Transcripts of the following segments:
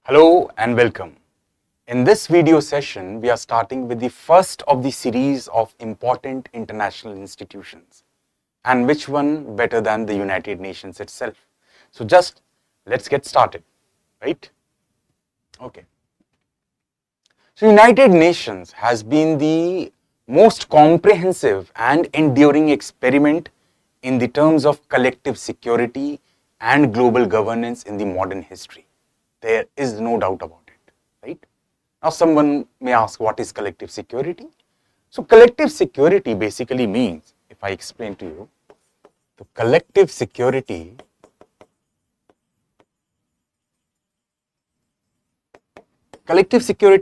Hello and welcome. In this video session, we are starting with the first of the series of important international institutions. And which one better than the United Nations itself? So just let's get started, right? Okay. So United Nations has been the most comprehensive and enduring experiment in the terms of collective security and global governance in the modern history. There is no doubt about it, right? Now someone may ask, what is collective security? So collective security basically means, if I explain to you, the collective security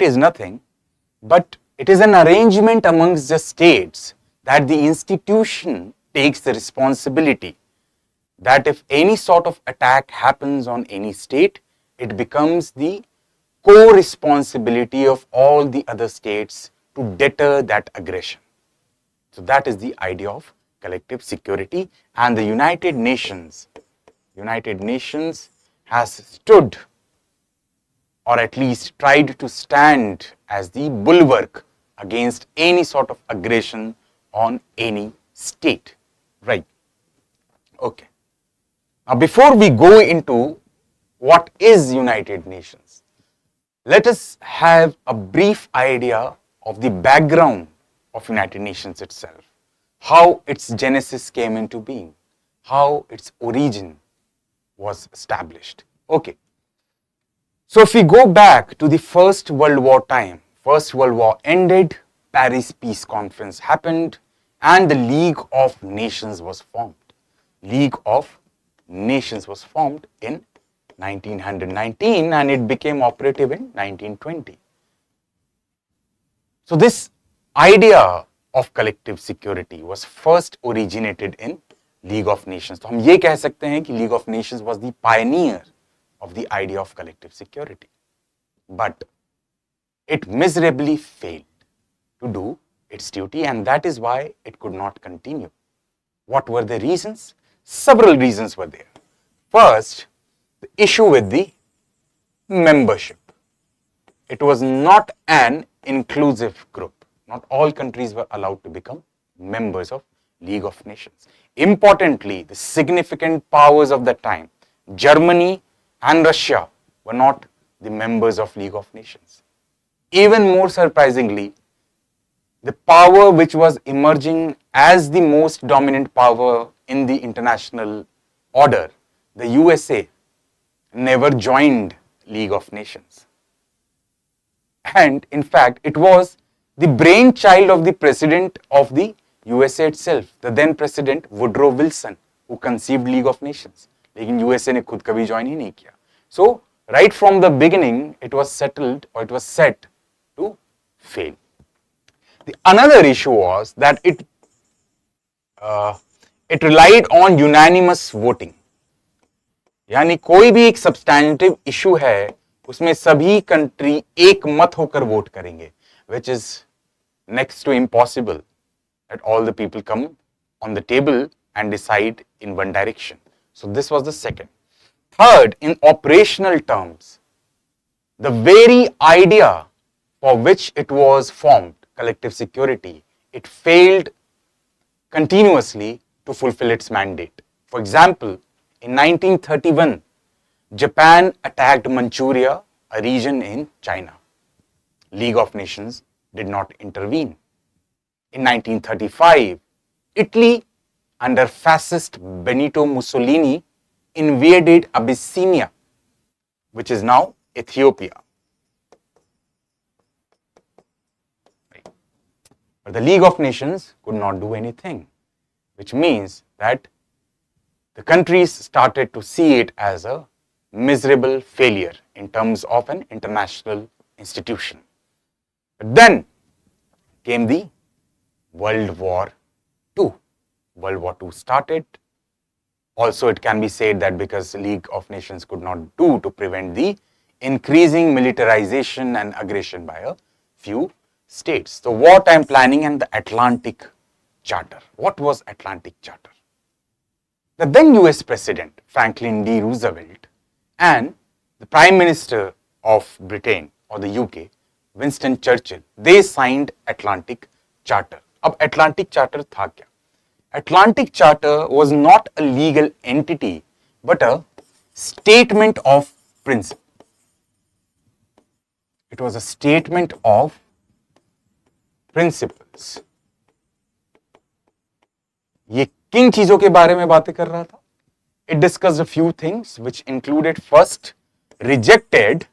is nothing but it is an arrangement amongst the states that the institution takes the responsibility that if any sort of attack happens on any state, it becomes the co-responsibility of all the other states to deter that aggression. So that is the idea of collective security, and the United Nations has stood, or at least tried to stand as the bulwark against any sort of aggression on any state, right? Okay. Now before we go into what is United Nations, let us have a brief idea of the background of United Nations itself, how its genesis came into being, how its origin was established. Okay. So if we go back to the First World War time, First World War ended, Paris Peace Conference happened, and the League of Nations was formed. League of Nations was formed in 1919 and it became operative in 1920. So this idea of collective security was first originated in League of Nations. तो हम ये कह सकते हैं कि League of Nations was the pioneer of the idea of collective security. But it miserably failed to do its duty, and that is why it could not continue. What were the reasons? Several reasons were there. First, the issue with the membership. It was not an inclusive group. Not all countries were allowed to become members of League of Nations. Importantly, the significant powers of that time, Germany and Russia, were not the members of League of Nations. Even more surprisingly, the power which was emerging as the most dominant power in the international order, the USA, never joined League of Nations. And in fact, it was the brainchild of the president of the USA itself, the then president Woodrow Wilson, who conceived League of Nations. लेकिन USA ने खुद कभी join ही नहीं किया. So right from the beginning, it was settled, or it was set to fail. The another issue was that it relied on unanimous voting. यानी कोई भी एक सब्सटैंटिव इशू है उसमें सभी कंट्री एक मत होकर वोट करेंगे, which is next to impossible that all the people come on the table and decide in one direction. So this was the second. Third, in operational terms, the very idea for which it was formed, collective security, it failed continuously to fulfill its mandate. For example, in 1931, Japan attacked Manchuria, a region in China. League of Nations did not intervene. In 1935, Italy, under fascist Benito Mussolini, invaded Abyssinia, which is now Ethiopia. Right. But the League of Nations could not do anything, which means that the countries started to see it as a miserable failure in terms of an international institution. But then came the World War II. World War II started. Also, it can be said that because the League of Nations could not do to prevent the increasing militarization and aggression by a few states. The wartime planning and the Atlantic Charter. What was Atlantic Charter? The then US President Franklin D. Roosevelt and the Prime Minister of Britain or the UK, Winston Churchill, they signed Atlantic Charter. अब Atlantic Charter था क्या? Atlantic Charter was not a legal entity but a statement of principle. It was a statement of principles. ये किन चीजों के बारे में बातें कर रहा था? It discussed a few things which included, first, rejected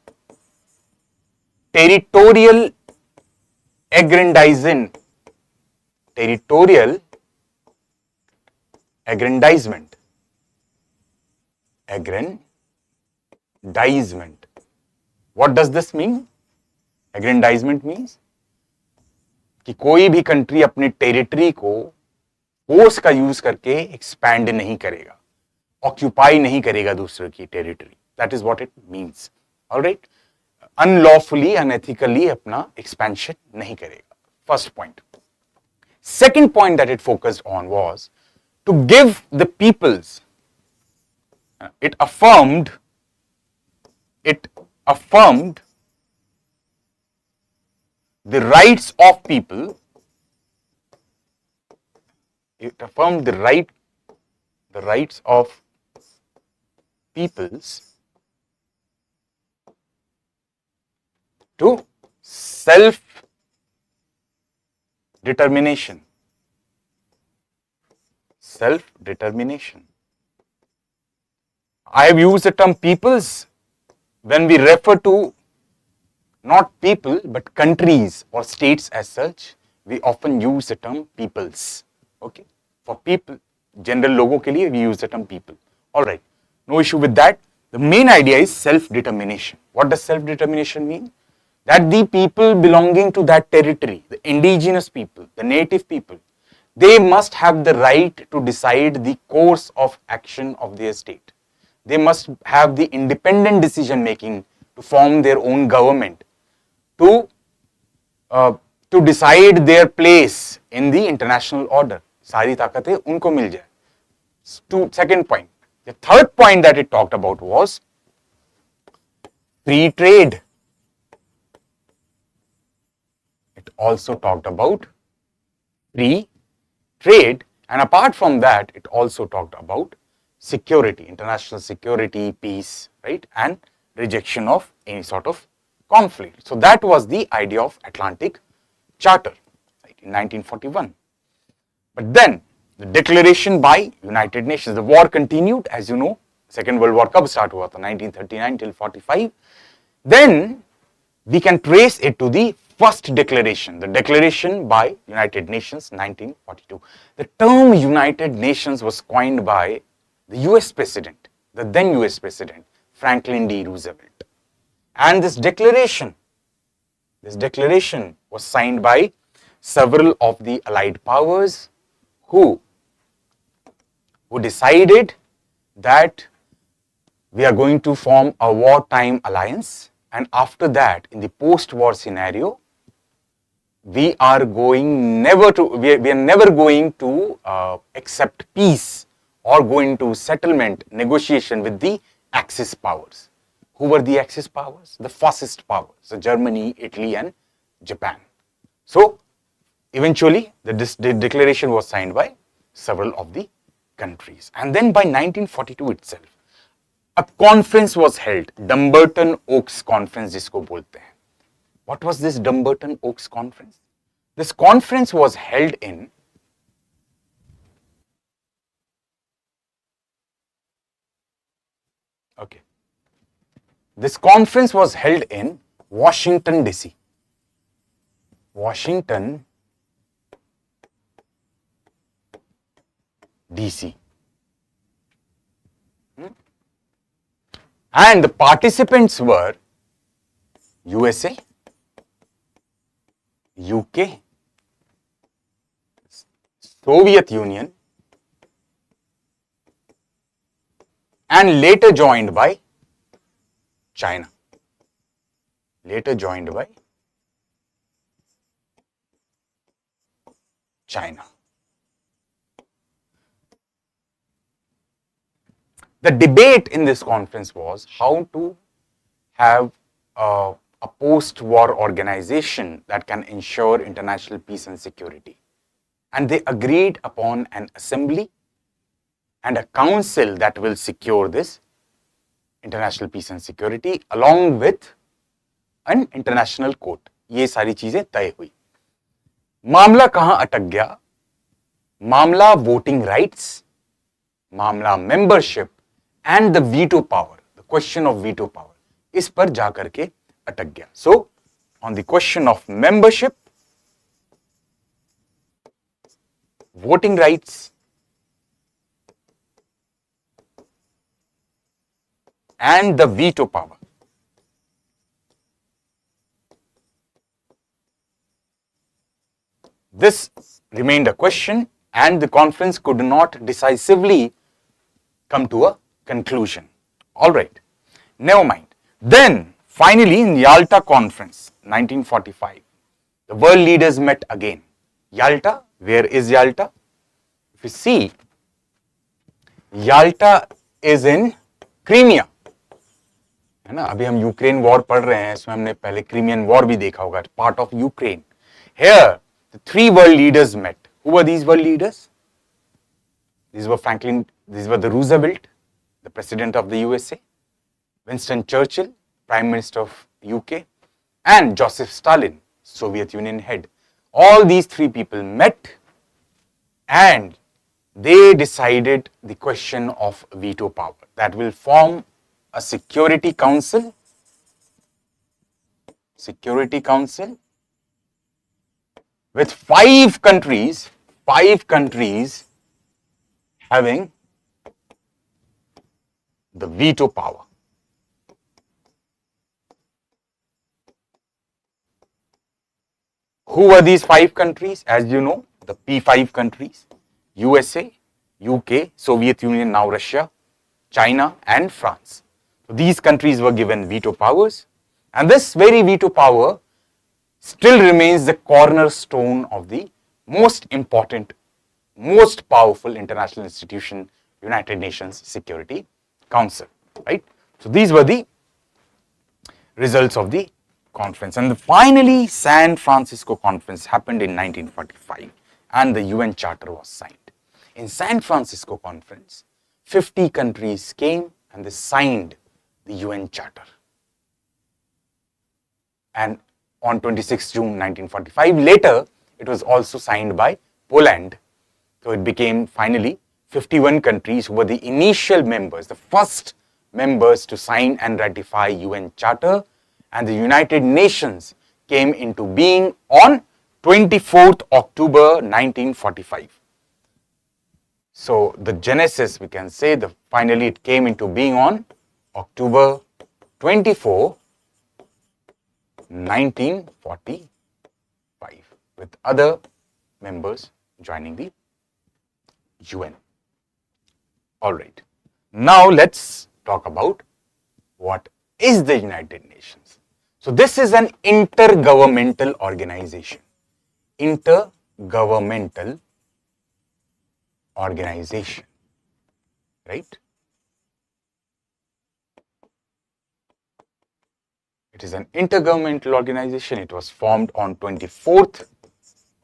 territorial aggrandizement. Territorial aggrandizement. Aggrandizement. What does this mean? Aggrandizement means कि कोई भी कंट्री अपनी टेरिटरी को फोर्स का यूज करके एक्सपैंड नहीं करेगा, ऑक्यूपाई नहीं करेगा दूसरे की territory. That is what it means. Alright, unlawfully unethically अपना एक्सपेंशन नहीं करेगा. First point. Second point that it focused on was to give the peoples, it affirmed the rights of people. It affirmed the rights of peoples to self determination. I have used the term peoples when we refer to not people but countries or states as such. We often use the term peoples. Okay, for people, general लोगों के लिए we use the term people. All right, no issue with that. The main idea is self-determination. What does self-determination mean? That the people belonging to that territory, the indigenous people, the native people, they must have the right to decide the course of action of their state. They must have the independent decision making to form their own government, to decide their place in the international order. सारी ताकतें उनको मिल जाए. Second point. The third point that it talked about was free trade. It also talked about free trade, and apart from that, it also talked about security, international security, peace, right, and rejection of any sort of conflict. So that was the idea of Atlantic Charter, right, in 1941. But then the declaration by United Nations, the war continued, as you know. Second World War कब start हुआ था? 1939 till 45. Then we can trace it to the first declaration, the declaration by United Nations, 1942. The term United Nations was coined by the US President, the then US President, Franklin D. Roosevelt. And this declaration was signed by several of the Allied powers who decided that we are going to form a wartime alliance, and after that, in the post-war scenario, we are never going to accept peace or go into settlement negotiation with the Axis powers. Who were the Axis powers? The fascist powers, so Germany, Italy, and Japan. So eventually, the declaration was signed by several of the countries. And then by 1942 itself, a conference was held, Dumbarton Oaks Conference जिसको बोलते हैं. What was this Dumbarton Oaks Conference? This conference was held in This conference was held in Washington, D.C. Washington, D.C. And the participants were USA, UK, Soviet Union, and later joined by China. The debate in this conference was how to have a post-war organization that can ensure international peace and security. And they agreed upon an assembly and a council that will secure this international peace and security along with an international court. ये सारी चीजें तय हुई. मामला कहां अटक गया? मामला वोटिंग राइट्स, मामला membership and the veto power, the question of veto power, इस पर जाकर के अटक गया. So on the question of membership, voting rights and the veto power, this remained a question and the conference could not decisively come to a conclusion. All right, never mind. Then finally in Yalta conference 1945, the world leaders met again. Yalta, where is Yalta? If you see, Yalta is in Crimea. है ना, अभी हम Ukraine war पढ़ रहे हैं, इसमें हमने पहले क्रीमियन वॉर भी देखा होगा, part of Ukraine. Here the three world leaders met. Who were these world leaders? These were the Roosevelt, the president of the USA, Winston Churchill, prime minister of UK, and Joseph Stalin, Soviet Union head. All these three people met and they decided the question of veto power that will form a security council with five countries having the veto power. Who were these five countries? As you know, the P5 countries: USA, UK, Soviet Union, now Russia, China, and France. So these countries were given veto powers, and this very veto power still remains the cornerstone of the most important, most powerful international institution, United Nations Security Council, right? So these were the results of the conference. And finally, San Francisco conference happened in 1945 and the UN Charter was signed. In San Francisco conference, 50 countries came and they signed the UN Charter. And on 26 June 1945, later it was also signed by Poland. So it became finally 51 countries who were the initial members, the first members to sign and ratify UN Charter, and the United Nations came into being on 24th October 1945. So the genesis, we can say, finally it came into being on October 24, 1945, with other members joining the UN. All right. Now let's talk about what is the United Nations. So this is an intergovernmental organization. Intergovernmental organization, right? It is an intergovernmental organization. It was formed on 24th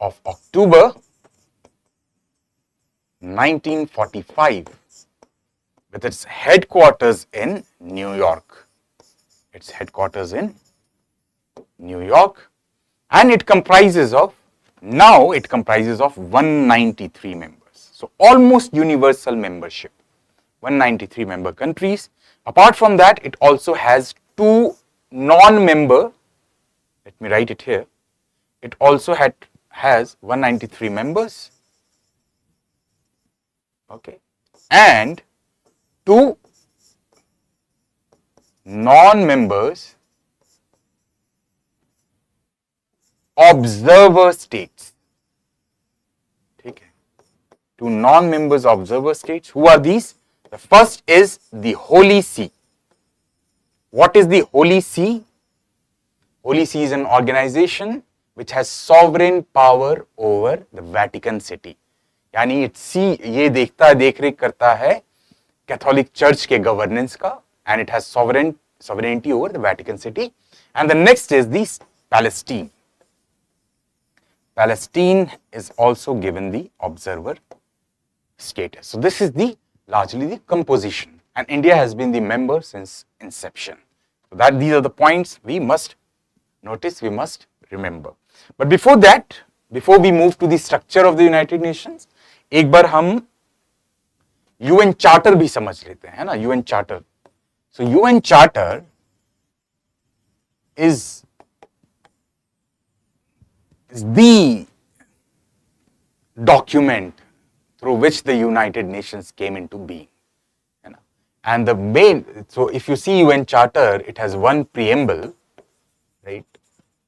of October 1945 with its headquarters in New York. Its headquarters in New York, and it comprises of 193 members. So almost universal membership, 193 member countries. Apart from that, it also has two non-member, let me write it here, it also has 193 members, okay, and two non-members observer states. Okay. Two non-members observer states. Who are these? The first is the Holy See. What is the Holy See? Holy See is an organization which has sovereign power over the Vatican City. यानी ये देख रेख करता है Catholic church के governance का, and it has sovereignty over the Vatican City, And the next is the Palestine. Palestine is also given the observer status. So this is the largely the composition, and India has been the member since inception. So that these are the points we must notice, we must remember. But before that, before we move to the structure of the United Nations, एक बार हम UN Charter भी समझ लेते हैं, है ना? UN Charter. So UN Charter is the document through which the United Nations came into being. And the main, so if you see UN Charter, it has one preamble, right?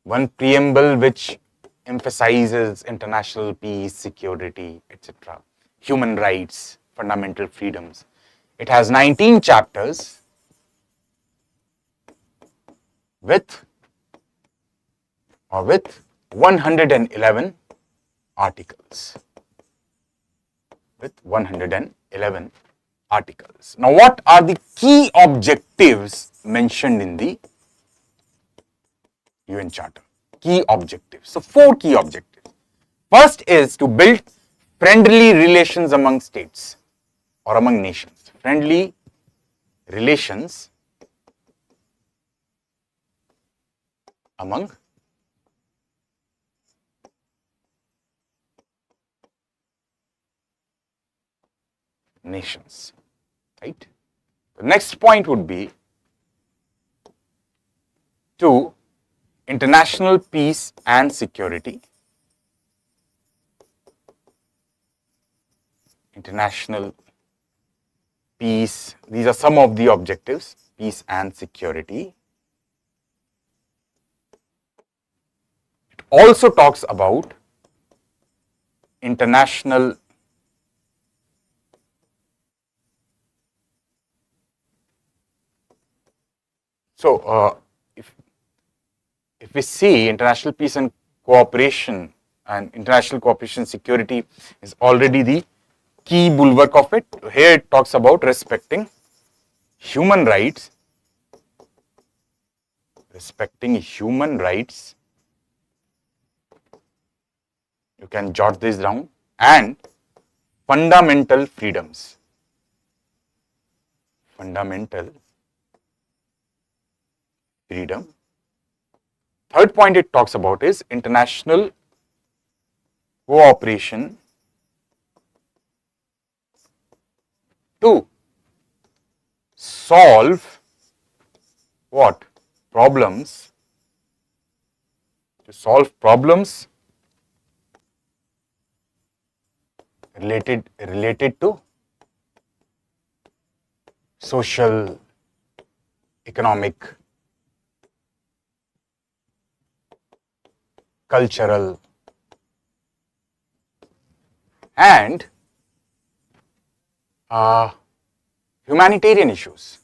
One preamble which emphasizes international peace, security, etc., human rights, fundamental freedoms. It has 19 chapters with 111 articles. With 111 articles. Now, what are the key objectives mentioned in the UN Charter? Key objectives. So, 4 key objectives. First is to build friendly relations among states or among nations. Friendly relations among nations, right? The next point would be to international peace and security. International peace, these are some of the objectives, peace and security. It also talks about international if we see international peace and cooperation, and international cooperation security is already the key bulwark of it. Here it talks about respecting human rights, you can jot this down, and fundamental freedoms. Fundamental freedom. Third point it talks about is international cooperation to solve what? Problems. To solve problems related to social, economic, cultural, and humanitarian issues,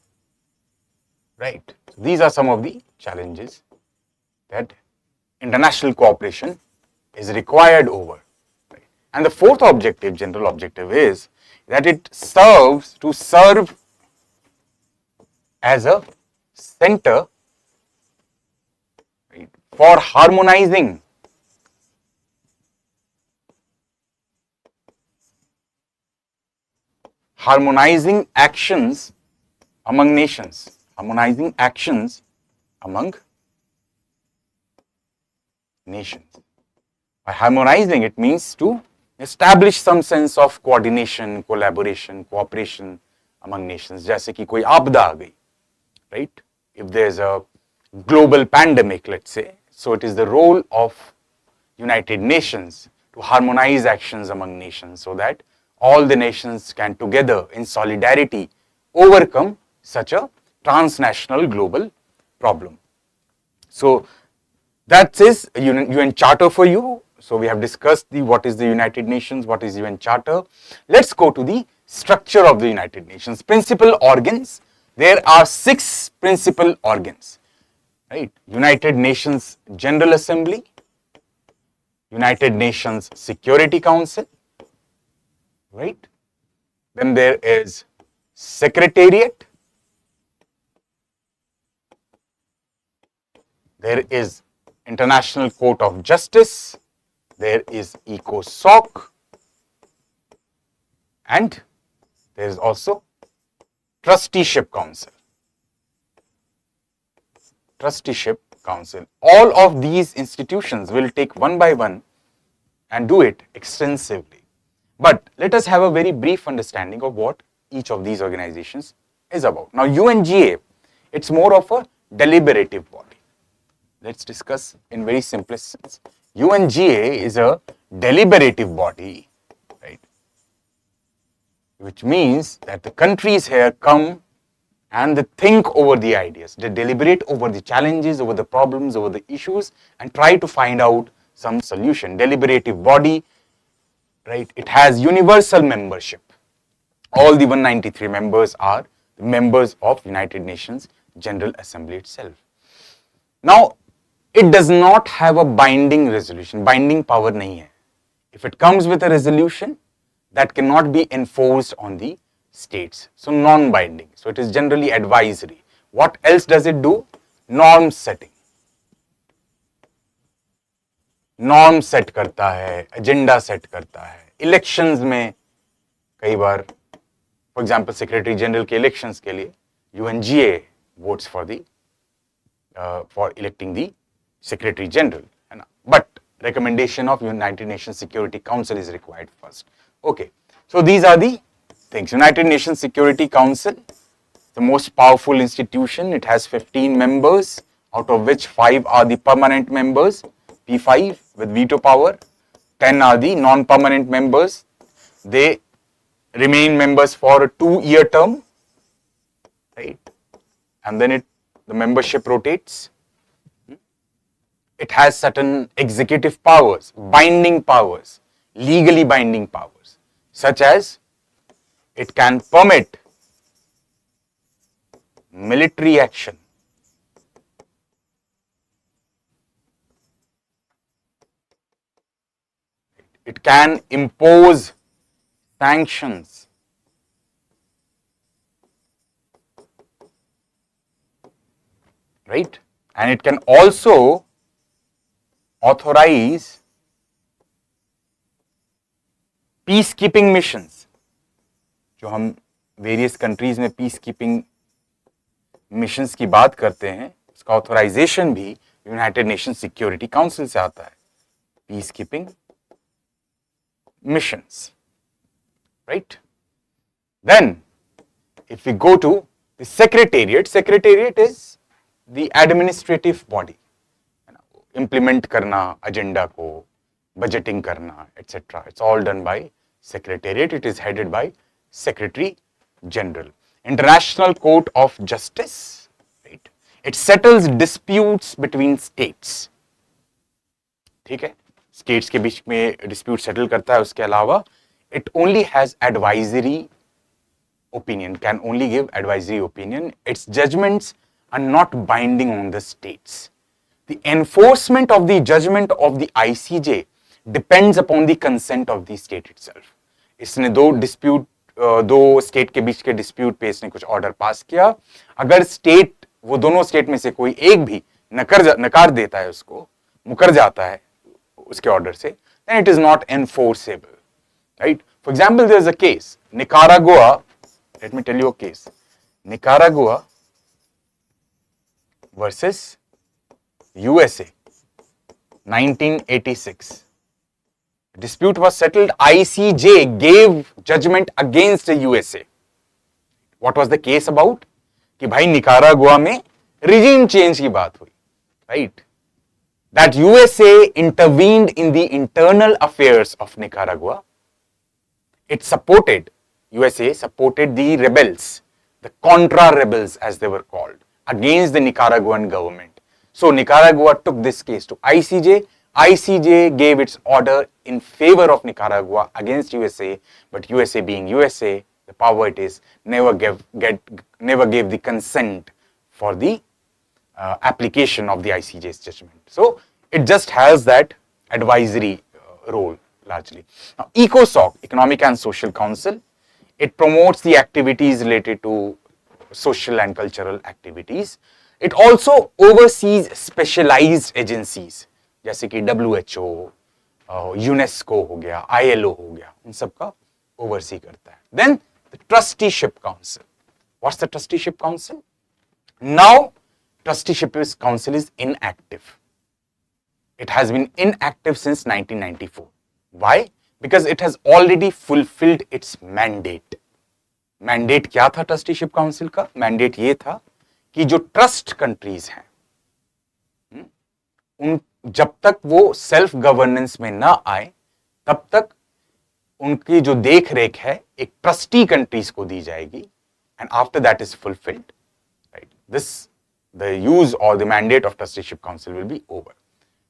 right? So these are some of the challenges that international cooperation is required over. Right? And the fourth objective, general objective, is that it serves to serve as a center, right, for harmonizing actions among nations. Harmonizing actions among nations. By harmonizing, it means to establish some sense of coordination, collaboration, cooperation among nations. जैसे कि कोई आपदा आ गई, right? If there's a global pandemic, let's say, so it is the role of United Nations to harmonize actions among nations so that all the nations can together in solidarity overcome such a transnational global problem. So that is a UN Charter for you. So we have discussed what is the United Nations, what is UN Charter. Let's go to the structure of the United Nations. Principal organs. There are 6 principal organs, right? United Nations General Assembly, United Nations Security Council, right? Then there is Secretariat, there is International Court of Justice, there is ECOSOC, and there is also Trusteeship Council. Trusteeship Council. All of these institutions will take one by one and do it extensively. But let us have a very brief understanding of what each of these organizations is about. Now, UNGA, it's more of a deliberative body. Let's discuss in very simplest sense. UNGA is a deliberative body, right? Which means that the countries here come and they think over the ideas. They deliberate over the challenges, over the problems, over the issues, and try to find out some solution. Deliberative body, right? It has universal membership. All the 193 members are members of United Nations General Assembly itself. Now, it does not have a binding resolution. Binding power nahi hai. If it comes with a resolution, that cannot be enforced on the states. So, non-binding. So, it is generally advisory. What else does it do? Norm setting. Norm set करता है, agenda set करता है. Elections में कई बार, for example, Secretary General के elections के लिए UNGA votes for the for electing the Secretary General. But recommendation of United Nations Security Council is required first. Okay, so these are the things. United Nations Security Council, the most powerful institution. It has 15 members, out of which 5 are the permanent members, P5 with veto power. 10 are the non-permanent members. They remain members for a 2-year term, right? And then the membership rotates. It has certain executive powers, binding powers, legally binding powers, such as it can permit military action. It can impose sanctions. Right? And it can also authorize peacekeeping missions. जो हम various countries में peace keeping missions की बात करते हैं, उसका authorisation भी United nation security council से आता है. Peace keeping missions, right? Then, if we go to the secretariat, secretariat is the administrative body. Implement karna, agenda ko, budgeting karna, etc. It's all done by secretariat. It is headed by Secretary General. International Court of Justice, right? It settles disputes between states. ठीक है? States के बीच में dispute settle करता है. उसके अलावा it only has advisory opinion, can only give advisory opinion. Its judgments are not binding on the states. The enforcement of the judgment of the ICJ depends upon the consent of the state itself. इसने दो state के बीच के dispute पे इसने कुछ order pass किया. अगर state, वो दोनों स्टेट में से कोई एक भी नकार देता है, उसको मुकर जाता है उसके ऑर्डर से, then it is not enforceable, right? For example, there is a case, Nicaragua. Let me tell you a case, Nicaragua versus USA, 1986. Dispute was settled. ICJ gave judgment against the USA. What was the case about? कि भाई Nicaragua में regime change की बात हुई, right? That USA intervened in the internal affairs of Nicaragua. USA supported the rebels, the Contra rebels as they were called, against the Nicaraguan government. So Nicaragua took this case to ICJ. ICJ gave its order in favor of Nicaragua against USA, but USA being USA, the power it is, never gave the consent for the application of the ICJ's judgment. So it just has that advisory role largely. Now, ECOSOC, Economic and Social Council, it promotes the activities related to social and cultural activities. It also oversees specialized agencies जैसे कि WHO, UNESCO हो गया, ILO हो गया, इन सब का oversee करता है. Then the trusteeship council. What's the trusteeship council? Now trusteeship council is inactive. It has been inactive since 1994. Why? Because it has already fulfilled its mandate. Mandate क्या था ट्रस्टीशिप काउंसिल का? Mandate ये था कि जो trust countries हैं उन जब तक वो सेल्फ गवर्नेंस में ना आए तब तक उनकी जो देख रेख है एक ट्रस्टी कंट्रीज को दी जाएगी. And after that is fulfilled, right, this the use और the mandate of trusteeship council will be over.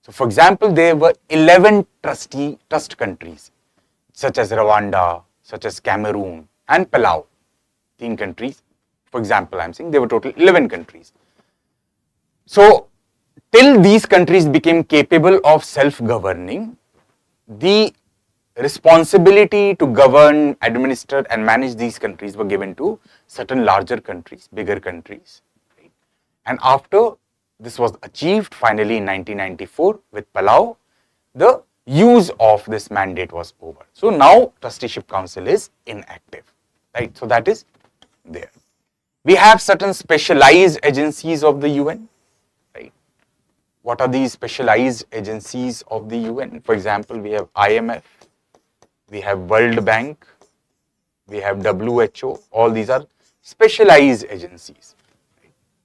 So for example, there were 11 trust countries, such as Rwanda, such as Cameroon and Palau. 3 countries. For example, I'm saying there were total 11 countries. So till these countries became capable of self-governing, the responsibility to govern, administer and manage these countries were given to certain larger countries, bigger countries. Right? And after this was achieved finally in 1994 with Palau, the use of this mandate was over. So now trusteeship council is inactive, right? So that is there. We have certain specialized agencies of the UN, right? What are these specialized agencies of the UN? For example, we have IMF, we have World Bank, we have WHO. All these are specialized agencies,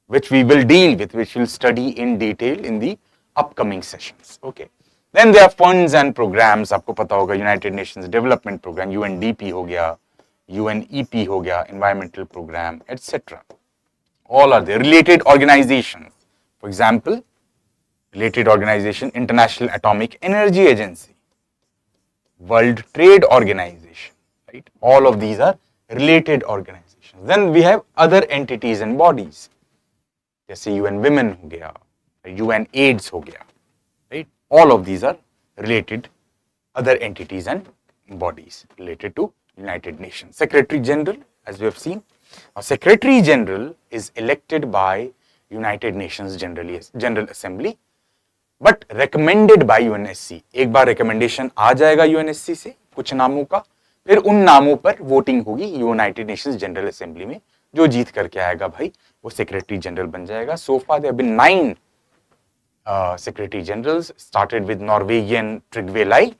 which we will deal with, which we'll study in detail in the upcoming sessions. Okay. Then there are funds and programs. आपको पता होगा United Nations Development Program, UNDP हो गया, UNEP हो गया, Environmental Program, etc. All are there. Related organizations. For example, related organization, International Atomic Energy Agency, World Trade Organization, right? All of these are related organizations. Then we have other entities and bodies. जैसे UN Women हो गया, UN AIDS हो गया, right? All of these are related other entities and bodies related to United Nations. Secretary General, as we have seen, Secretary General is elected by United Nations General Assembly, but recommended by UNSC. एक बार recommendation आ जाएगा UNSC से कुछ नामों का, फिर उन नामों पर voting होगी United Nations General Assembly में. जो जीत करके आएगा भाई वो सेक्रेटरी जनरल बन जाएगा. So far there have been 9 secretary generals, started with Norwegian Trygve Lie,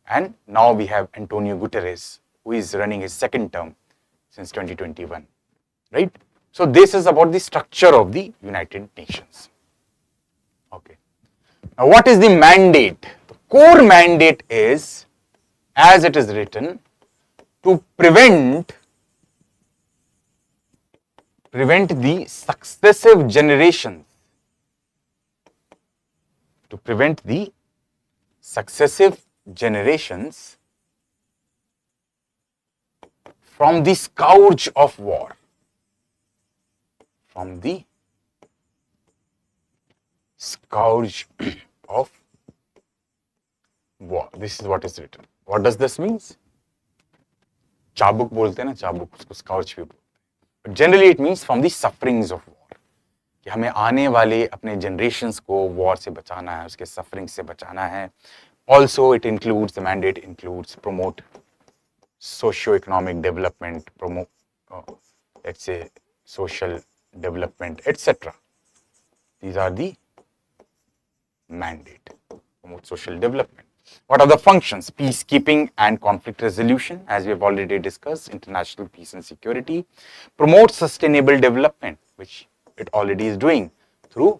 and now we have Antonio Guterres, who is running his second term since 2021, right? So this is about the structure of the United Nations. Okay. Now what is the mandate? The core mandate is, as it is written, to prevent the successive generations, from the scourge of war, This is what is written. What does this mean? चाबुक बोलते हैं ना, चाबुक, उसको scourge भी बोलते हैं. But generally it means from the sufferings of war. कि हमें आने वाले अपने generations को war से बचाना है, उसके suffering से बचाना है. Also it includes, the mandate includes, promote socio-economic development, promote, let's say, social development, etc. These are the mandate. Promote social development. What are the functions? Peacekeeping and conflict resolution, as we have already discussed, international peace and security. Promote sustainable development, which it already is doing through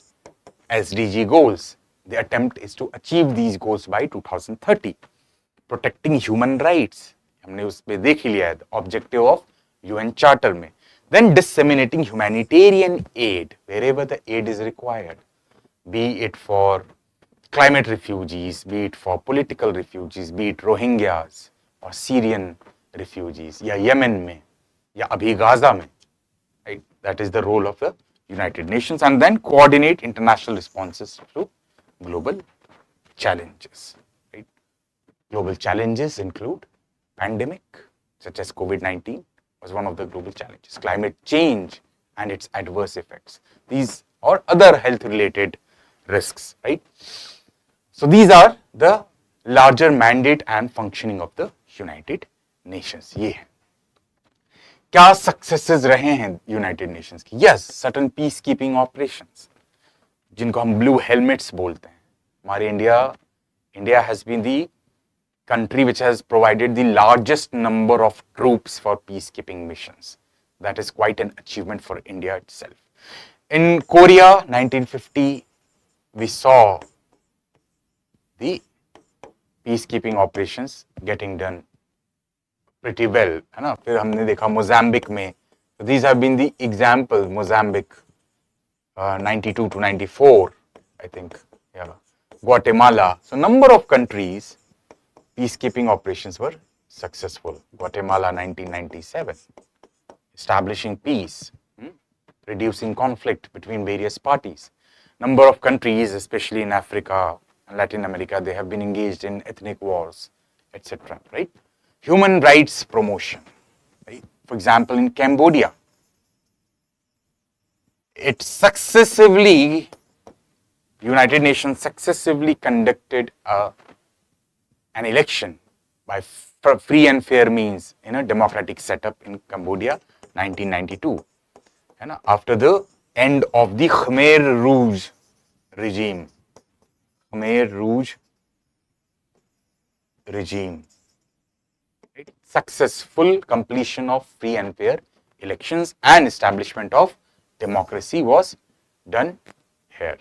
SDG goals. The attempt is to achieve these goals by 2030. Protecting human rights, हमने उस पे देख ही लिया है, objective of UN Charter में. Then disseminating humanitarian aid wherever the aid is required, be it for climate refugees, be it for political refugees, be it Rohingyas or Syrian refugees, या Yemen में, या अभी Gaza में, right? That is the role of the United Nations. And then coordinate international responses to global challenges, right? Global challenges include pandemic, such as COVID-19 was one of the global challenges, climate change and its adverse effects. These or other health related risks, right? So these are the larger mandate and functioning of the United Nations. ये है क्या successes रहे हैं United Nations की? Yes, certain peace keeping operations जिनको हम blue helmets बोलते हैं. हमारे India has been the country which has provided the largest number of troops for peacekeeping missions. That is quite an achievement for India itself. In Korea 1950 we saw the peacekeeping operations getting done pretty well, है ना. फिर हमने देखा Mozambique में. So these have been the examples. Mozambique 92 to 94 I think, yeah. Guatemala. So number of countries peacekeeping operations were successful. Guatemala 1997, establishing peace, reducing conflict between various parties. Number of countries, especially in Africa and Latin America, they have been engaged in ethnic wars, etc. Right? Human rights promotion. Right? For example, in Cambodia, United Nations successively conducted an election by free and fair means in a democratic setup in Cambodia 1992. And after the end of the Khmer Rouge regime. Right? Successful completion of free and fair elections and establishment of democracy was done here.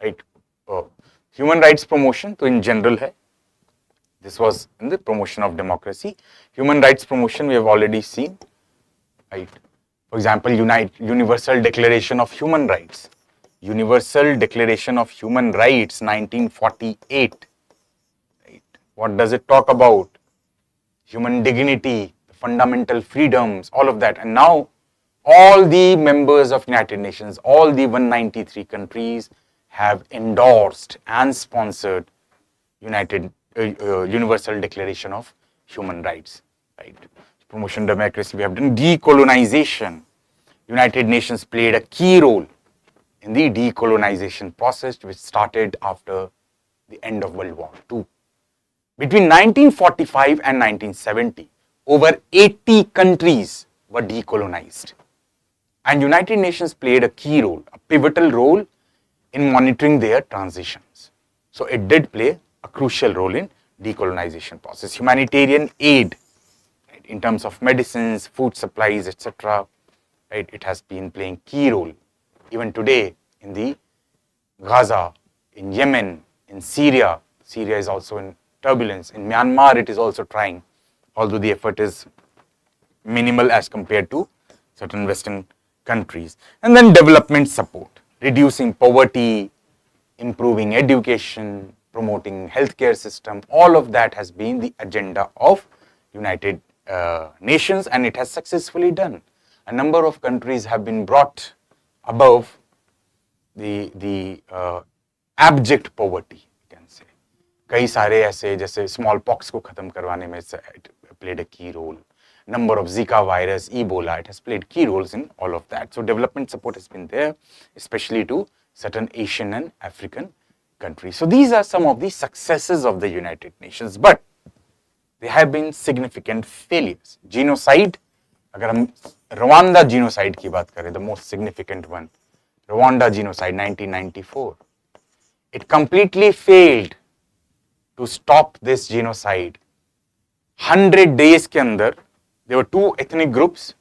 Right? Human rights promotion to in general hai. This was in the promotion of democracy. Human rights promotion we have already seen. Right? For example, Universal Declaration of Human Rights. Universal Declaration of Human Rights 1948. Right? What does it talk about? Human dignity, fundamental freedoms, all of that. And now all the members of United Nations, all the 193 countries have endorsed and sponsored Universal Declaration of Human Rights. Right? Promotion democracy, we have done decolonization. United Nations played a key role in the decolonization process which started after the end of World War II. Between 1945 and 1970, over 80 countries were decolonized. And United Nations played a key role, a pivotal role in monitoring their transitions. So it did play a crucial role in decolonization process. Humanitarian aid, right, in terms of medicines, food supplies, etc., right, it has been playing key role. Even today in the Gaza, in Yemen, in Syria, Syria is also in turbulence. In Myanmar, it is also trying, although the effort is minimal as compared to certain Western countries. And then development support, reducing poverty, improving education, promoting healthcare system, all of that has been the agenda of United Nations, and it has successfully done. A number of countries have been brought above the abject poverty, you can say. कई सारे ऐसे जैसे small pox को खत्म करवाने में it played a key role. Number of Zika virus, Ebola, it has played key roles in all of that. So development support has been there, especially to certain Asian and African countries. So these are some of the successes of the United Nations, but there have been significant failures. Genocide, अगर हम Rwanda genocide की बात करें, the most significant one, Rwanda genocide 1994. It completely failed to stop this genocide. 100 days के अंदर there were two ethnic groups,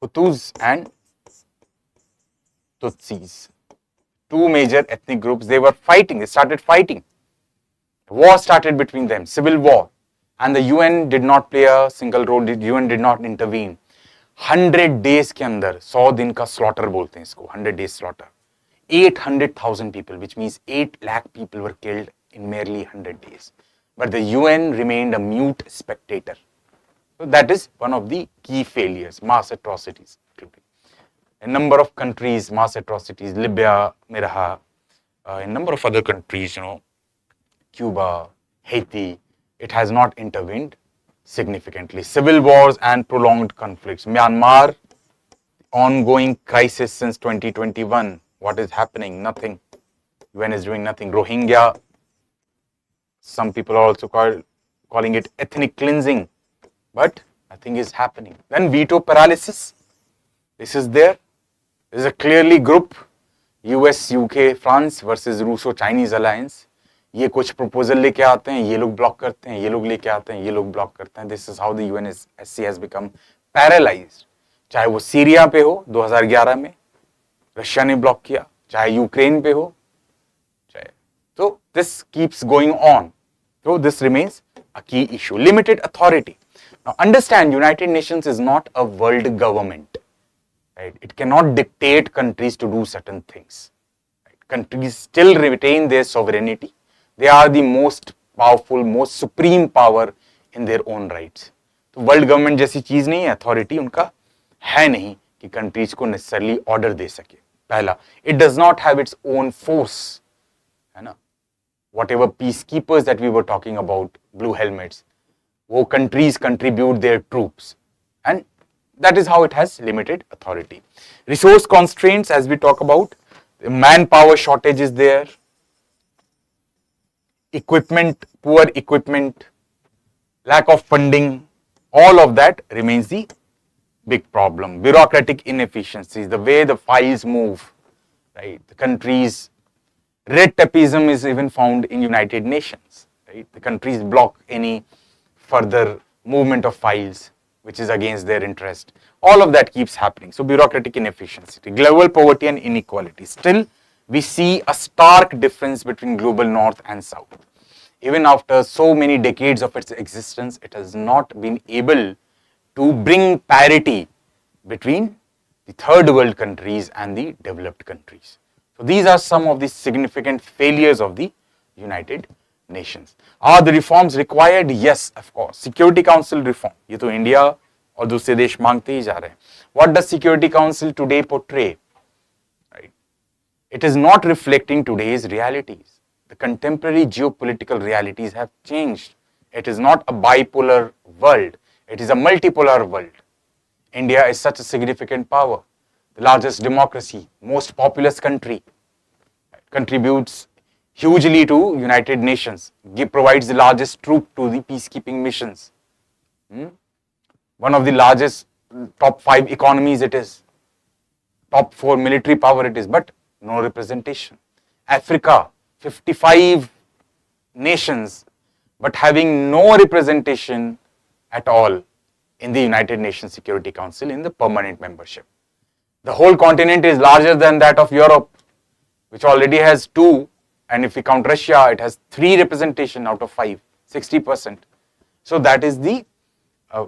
Hutus and Tutsis. Two major ethnic groups, they were fighting, they started fighting. War started between them, civil war. And the UN did not play a single role, the UN did not intervene. 100 days के अंदर 100 दिन का slaughter बोलते हैं इसको, 100 days slaughter. 800,000 people, which means 8 lakh people were killed in merely 100 days. But the UN remained a mute spectator. So that is one of the key failures, mass atrocities. A number of countries, mass atrocities, Libya, Miraha, a number of other countries, Cuba, Haiti, it has not intervened significantly. Civil wars and prolonged conflicts. Myanmar, ongoing crisis since 2021. What is happening? Nothing. UN is doing nothing. Rohingya, some people are also calling it ethnic cleansing, but nothing is happening. Then veto paralysis. This is there. There is a clearly group, US, UK, France versus Russo-Chinese alliance. ये कुछ proposal लेके आते हैं, ये लोग block करते हैं, ये लोग लेके आते हैं, ये लोग block करते हैं. This is how the UNSC has become paralyzed. चाहे वो सीरिया पे हो 2011 में, रशिया ने ब्लॉक किया, चाहे यूक्रेन पे हो, चाहे तो this keeps going on. So this remains a key issue. Limited authority. Now understand, United Nations is not a world government. Right? It cannot dictate countries to do certain things. Right? Countries still retain their sovereignty. They are the most powerful, most supreme power in their own rights. तो world government जैसी चीज नहीं है, authority उनका है नहीं कि countries को नेसेसरली ऑर्डर दे सके. पहला, it does not have its own force, है ना. Whatever peacekeepers that we were talking about, blue helmets, वो countries contribute their troops, and that is how it has limited authority. Resource constraints, as we talk about, the manpower shortage is there, equipment, poor equipment, lack of funding, all of that remains the big problem. Bureaucratic inefficiencies, the way the files move, right? The countries, red tapeism is even found in United Nations, right? The countries block any further movement of files which is against their interest. All of that keeps happening. So bureaucratic inefficiency, global poverty and inequality. Still, we see a stark difference between global north and south. Even after so many decades of its existence, it has not been able to bring parity between the third world countries and the developed countries. So these are some of the significant failures of the United Nations. Are the reforms required? Yes, of course. Security Council reform. ये तो India और दूसरे देश मांगते ही जा रहे हैं. What does Security Council today portray? Right? It is not reflecting today's realities. The contemporary geopolitical realities have changed. It is not a bipolar world. It is a multipolar world. India is such a significant power, the largest democracy, most populous country, contributes hugely to United Nations, provides the largest troop to the peacekeeping missions. One of the largest top 5 economies it is, top 4 military power it is, but no representation. Africa, 55 nations, but having no representation at all in the United Nations Security Council in the permanent membership. The whole continent is larger than that of Europe, which already has 2, and if we count Russia, it has 3 representation out of 5, 60%. So that is the,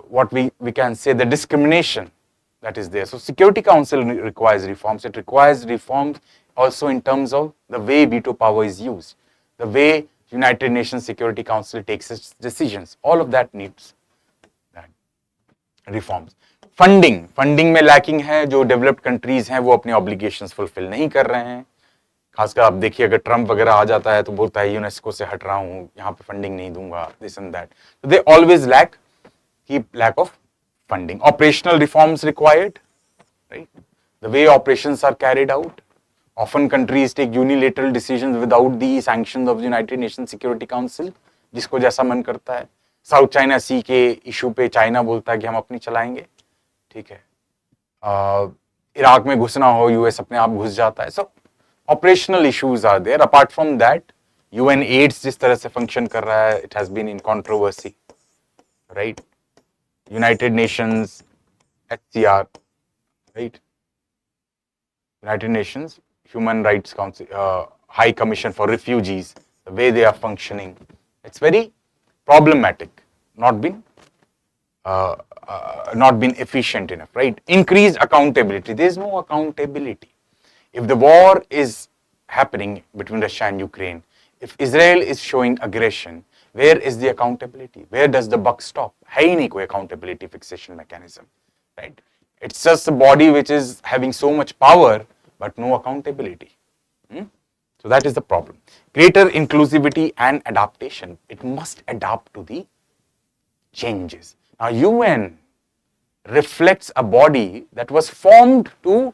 what we can say, the discrimination that is there. So Security Council requires reforms. It requires reforms also in terms of the way veto power is used, the way United Nations Security Council takes its decisions. All of that needs that reforms. Funding में lacking है. जो developed countries हैं वो अपने obligations fulfil नहीं कर रहे हैं. खासकर आप देखिए, अगर ट्रम्प वगैरह आ जाता है तो बोलता है यूनेस्को से हट रहा हूं, यहाँ पे फंडिंग नहीं दूंगा, this and that. So they always lack of funding. Operational reforms required, right? The way operations are carried out. Often countries take unilateral decisions without the sanctions of the United Nations Security Council, जिसको जैसा मन करता है. South China सी के issue पे China बोलता है कि हम अपनी चलाएंगे, ठीक है. इराक में घुसना हो, यूएस अपने आप घुस जाता है. So operational issues are there. Apart from that, UN AIDS जिस तरह से फंक्शन कर रहा है, it has been in controversy, right? United Nations HCR, right? United Nations Human Rights Council, High Commission for Refugees, the way they are functioning, it's very problematic, not been efficient enough, right? Increased accountability. There is no accountability. If the war is happening between Russia and Ukraine, if Israel is showing aggression, where is the accountability? Where does the buck stop? है ही नहीं कोई accountability fixation mechanism, right? It's just a body which is having so much power, but no accountability. So that is the problem. Greater inclusivity and adaptation. It must adapt to the changes. Now UN reflects a body that was formed to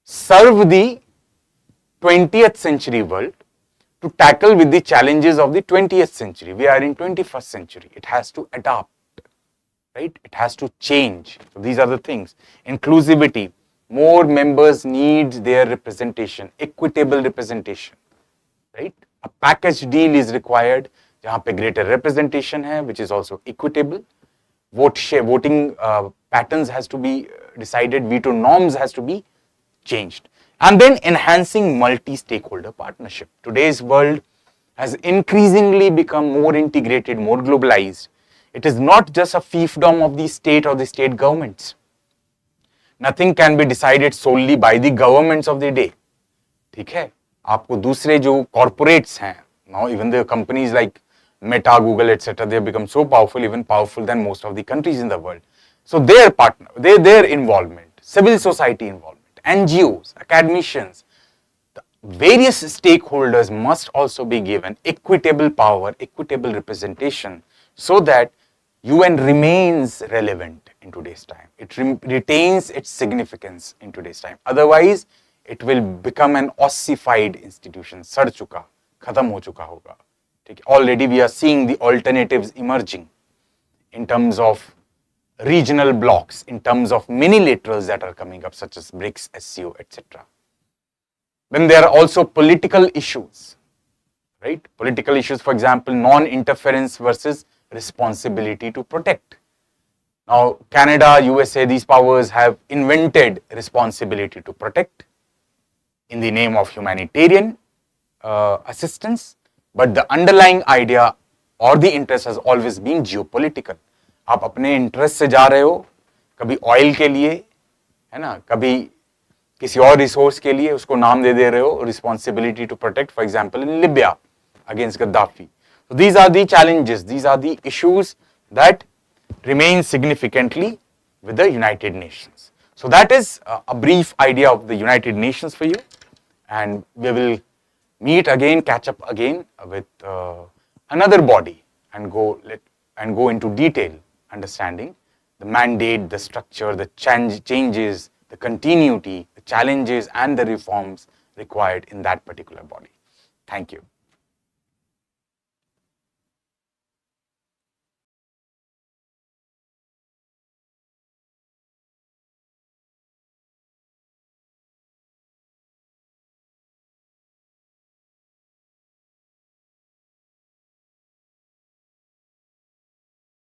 serve the 20th century world, to tackle with the challenges of the 20th century. We are in 21st century. It has to adapt, right? It has to change. So these are the things. Inclusivity. More members need their representation, equitable representation, right? A package deal is required, जहाँ पे greater representation है, which is also equitable. Voting patterns has to be decided. Veto norms has to be changed. And then enhancing multi-stakeholder partnership. Today's world has increasingly become more integrated, more globalized. It is not just a fiefdom of the state or the state governments. Nothing can be decided solely by the governments of the day. ठीक है? आपको दूसरे जो corporates हैं, now even the companies like Meta, Google, etc., they have become so powerful, even powerful than most of the countries in the world. So their involvement, civil society involvement, NGOs, academicians, the various stakeholders must also be given equitable power, equitable representation, so that UN remains relevant in today's time. It retains its significance in today's time. Otherwise, it will become an ossified institution. सड़ चुका, खत्म हो चुका होगा. Already we are seeing the alternatives emerging in terms of regional blocks, in terms of minilaterals that are coming up, such as BRICS, SCO, etc. Then there are also political issues, right? Political issues, for example, non-interference versus responsibility to protect. Now, Canada, USA, these powers have invented responsibility to protect in the name of humanitarian assistance, but the underlying idea or the interest has always been geopolitical. आप अपने interest से जा रहे हो, कभी oil के लिए, है ना, कभी किसी और रिसोर्स के लिए, उसको नाम दे रहे हो, responsibility to protect, for example, in Libya against Gaddafi. So these are the challenges, these are the issues that remain significantly with the United Nations. So that is a brief idea of the United Nations for you, and we will meet again, catch up again with another body and go into detail understanding the mandate, the structure, the changes, the continuity, the challenges and the reforms required in that particular body. Thank you.